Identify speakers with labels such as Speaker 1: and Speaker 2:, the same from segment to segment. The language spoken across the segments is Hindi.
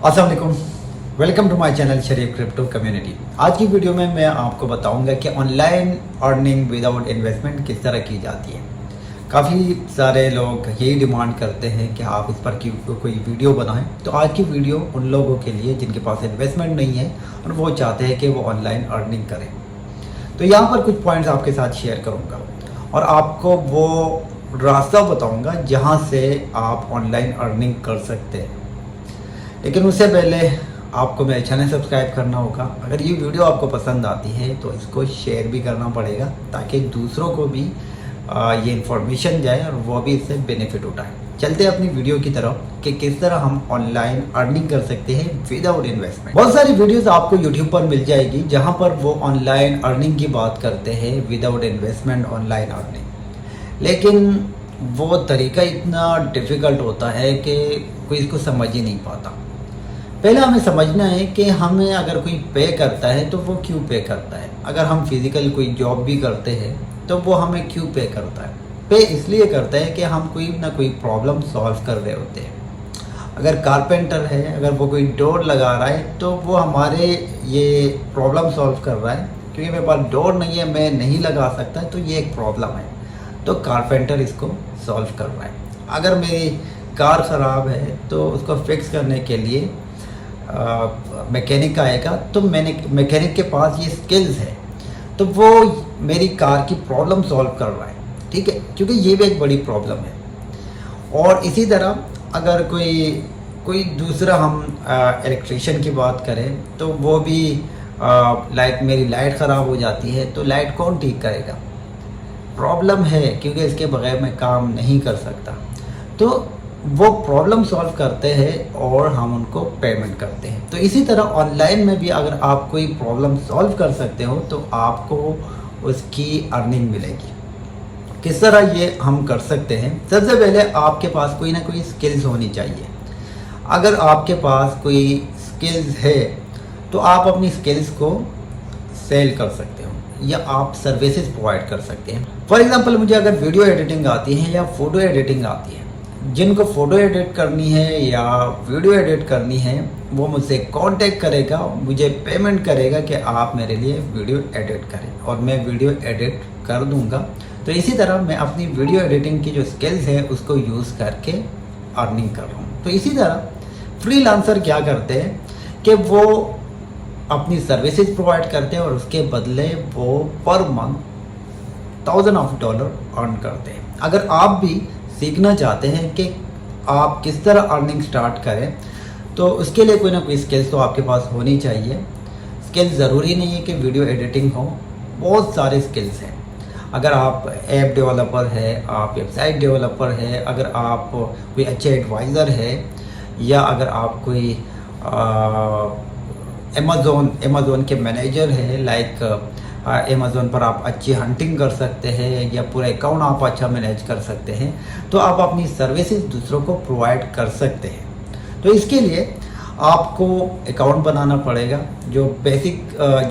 Speaker 1: अस्सलाम वालेकुम, welcome to my channel Sharif crypto community. आज की वीडियो में मैं आपको बताऊंगा कि ऑनलाइन अर्निंग विदाउट इन्वेस्टमेंट किस तरह की जाती है। काफ़ी सारे लोग यही डिमांड करते हैं कि आप इस पर कोई वीडियो बनाएं। तो आज की वीडियो उन लोगों के लिए जिनके पास इन्वेस्टमेंट नहीं है और वो चाहते हैं कि वो ऑनलाइन अर्निंग करें। तो यहाँ पर कुछ पॉइंट्स आपके साथ शेयर करूँगा और आपको वो रास्ता बताऊँगा जहाँ से आप ऑनलाइन अर्निंग कर सकते हैं। लेकिन उससे पहले आपको मेरे चैनल सब्सक्राइब करना होगा। अगर ये वीडियो आपको पसंद आती है तो इसको शेयर भी करना पड़ेगा ताकि दूसरों को भी ये इन्फॉर्मेशन जाए और वो भी इससे बेनिफिट उठाए। चलते हैं अपनी वीडियो की तरफ कि किस तरह हम ऑनलाइन अर्निंग कर सकते हैं विदाउट इन्वेस्टमेंट। बहुत सारी वीडियोस आपको यूट्यूब पर मिल जाएगी जहाँ पर वो ऑनलाइन अर्निंग की बात करते हैं, विदाउट इन्वेस्टमेंट ऑनलाइन अर्निंग। लेकिन वो तरीका इतना डिफ़िकल्ट होता है कि कोई इसको समझ ही नहीं पाता। पहले हमें समझना है कि हमें अगर कोई पे करता है तो वो क्यों पे करता है। अगर हम फिज़िकल कोई जॉब भी करते हैं तो वो हमें क्यों पे करता है। पे इसलिए करता है कि हम कोई ना कोई प्रॉब्लम सॉल्व कर रहे होते हैं। अगर कारपेंटर है, अगर वो कोई डोर लगा रहा है तो वो हमारे ये प्रॉब्लम सॉल्व कर रहा है, क्योंकि मेरे पास डोर नहीं है, मैं नहीं लगा सकता, तो ये एक प्रॉब्लम है, तो कारपेंटर इसको सॉल्व कर रहा है। अगर मेरी कार ख़राब है तो उसको फिक्स करने के लिए मैकेनिक आएगा, तो मैकेनिक के पास ये स्किल्स है, तो वो मेरी कार की प्रॉब्लम सॉल्व कर रहा है, ठीक है, क्योंकि ये भी एक बड़ी प्रॉब्लम है। और इसी तरह अगर कोई दूसरा हम इलेक्ट्रिशियन की बात करें तो वो भी मेरी लाइट ख़राब हो जाती है तो लाइट कौन ठीक करेगा। प्रॉब्लम है, क्योंकि इसके बगैर मैं काम नहीं कर सकता। तो वो प्रॉब्लम सॉल्व करते हैं और हम उनको पेमेंट करते हैं। तो इसी तरह ऑनलाइन में भी अगर आप कोई प्रॉब्लम सॉल्व कर सकते हो तो आपको उसकी अर्निंग मिलेगी। किस तरह ये हम कर सकते हैं? सबसे पहले आपके पास कोई ना कोई स्किल्स होनी चाहिए। अगर आपके पास कोई स्किल्स है तो आप अपनी स्किल्स को सेल कर सकते हो या आप सर्विसेज प्रोवाइड कर सकते हैं। फॉर एग्जांपल, मुझे अगर वीडियो एडिटिंग आती है या फ़ोटो एडिटिंग आती है, जिनको फ़ोटो एडिट करनी है या वीडियो एडिट करनी है वो मुझसे कांटेक्ट करेगा, मुझे पेमेंट करेगा कि आप मेरे लिए वीडियो एडिट करें और मैं वीडियो एडिट कर दूंगा। तो इसी तरह मैं अपनी वीडियो एडिटिंग की जो स्किल्स है उसको यूज़ करके अर्निंग कर रहा हूँ। तो इसी तरह फ्रीलांसर क्या करते हैं कि वो अपनी सर्विसेज प्रोवाइड करते हैं और उसके बदले वो पर मंथ $1000 अर्न करते हैं। अगर आप भी सीखना चाहते हैं कि आप किस तरह अर्निंग स्टार्ट करें तो उसके लिए कोई ना कोई स्किल्स तो आपके पास होनी चाहिए। स्किल्स ज़रूरी नहीं है कि वीडियो एडिटिंग हो, बहुत सारे स्किल्स हैं। अगर आप ऐप डेवलपर है, आप वेबसाइट डेवलपर है, अगर आप कोई अच्छे एडवाइज़र है, या अगर आप कोई अमेज़ोन के मैनेजर है, लाइक अमेज़ोन पर आप अच्छी हंटिंग कर सकते हैं या पूरा अकाउंट आप अच्छा मैनेज कर सकते हैं, तो आप अपनी सर्विसेज दूसरों को प्रोवाइड कर सकते हैं। तो इसके लिए आपको अकाउंट बनाना पड़ेगा। जो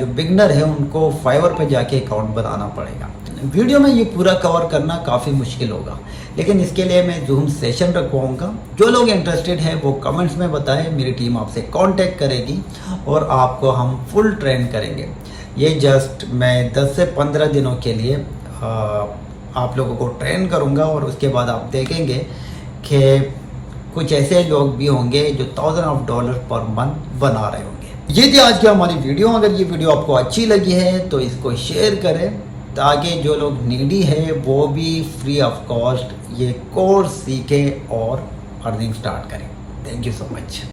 Speaker 1: बिगनर है उनको फाइवर पे जाके अकाउंट बनाना पड़ेगा। वीडियो में ये पूरा कवर करना काफ़ी मुश्किल होगा, लेकिन इसके लिए मैं जूम सेशन रखवाऊँगा। जो लोग इंटरेस्टेड हैं वो कमेंट्स में बताएं, मेरी टीम आपसे कांटेक्ट करेगी और आपको हम फुल ट्रेन करेंगे। ये जस्ट मैं 10 से 15 दिनों के लिए आप लोगों को ट्रेन करूँगा और उसके बाद आप देखेंगे कि कुछ ऐसे लोग भी होंगे जो $1000 पर मंथ बना रहे होंगे। ये थी आज की हमारी वीडियो। अगर ये वीडियो आपको अच्छी लगी है तो इसको शेयर करें ताकि जो लोग नीडी है वो भी फ्री ऑफ कॉस्ट ये कोर्स सीखें और अर्निंग स्टार्ट करें। Thank you so much.